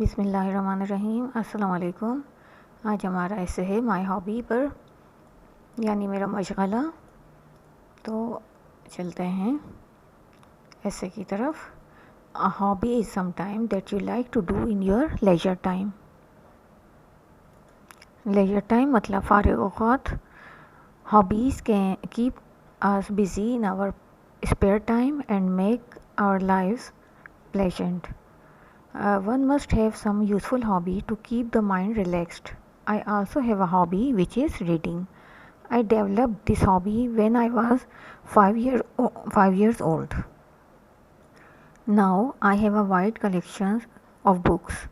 बिस्मिल्लाहिर्रहमानिर्रहीम। अस्सलाम वालेकुम। आज हमारा ऐसे है माय हॉबी पर, यानी मेरा मशगला। तो चलते हैं ऐसे की तरफ। A hobby is some time that you like to do in your leisure time. Leisure time मतलब फ़ारिग औक़ात। Hobbies can keep us busy in our spare time and make our lives pleasant. One must have some useful hobby to keep the mind relaxed. I also have a hobby which is reading. I developed this hobby when I was 5 years old. Now I have a wide collection of books.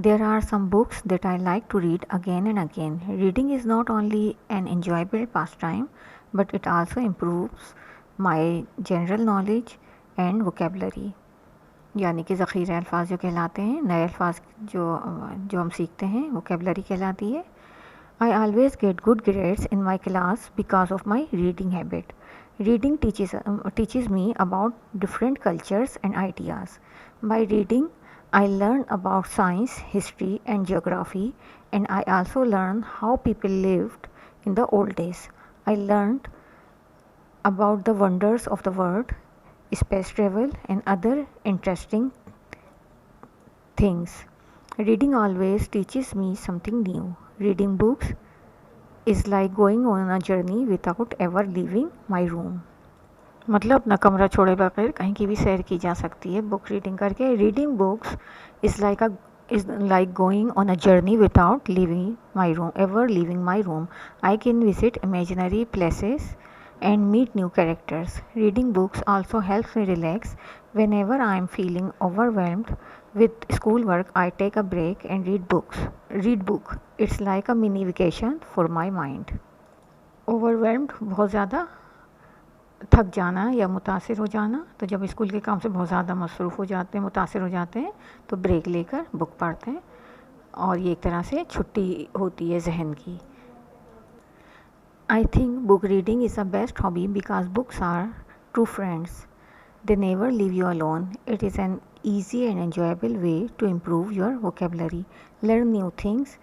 There are some books that I like to read again and again. Reading is not only an enjoyable pastime, but it also improves my general knowledge and vocabulary. यानी कि ज़ख़ीरे अल्फाज जो कहलाते हैं, नए अल्फाज जो हम सीखते हैं, वोकेबलरी कहलाती है। I always get good grades in my class because of my reading habit. Reading teaches me about different cultures and ideas. By reading, I learn about science, history and geography, and I also learn how people lived in the old days. I learned about the wonders of the world, space travel and other interesting things. Reading always teaches me something new. Reading books is like going on a journey without ever leaving my room. मतलब अपना कमरा छोड़े बगैर कहीं की भी सैर की जा सकती है बुक रीडिंग करके। Reading books is like going on a journey without ever leaving my room. I can visit imaginary places and meet new characters. Reading books also helps me relax. Whenever I am feeling overwhelmed with schoolwork, I take a break and read book. It's like a mini vacation for my mind. Overwhelmed बहुत ज़्यादा थक जाना या मुतासिर हो जाना। तो जब स्कूल के काम से बहुत ज़्यादा मसरूफ़ हो जाते हैं, मुतासिर हो जाते हैं, तो ब्रेक लेकर बुक पढ़ते हैं और ये एक तरह से छुट्टी होती है जहन की। I think book reading is the best hobby because books are true friends. They never leave you alone. It is an easy and enjoyable way to improve your vocabulary, learn new things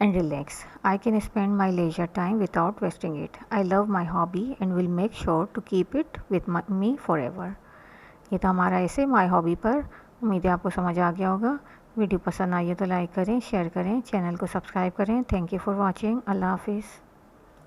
and relax. I can spend my leisure time without wasting it. I love my hobby and will make sure to keep it with me forever. ये तो हमारा ऐसे my hobby पर। उम्मीद है आपको समझ आ गया होगा। वीडियो पसंद आई है तो लाइक करें, शेयर करें, चैनल को सब्सक्राइब करें। Thank you for watching. Allah हाफिज़।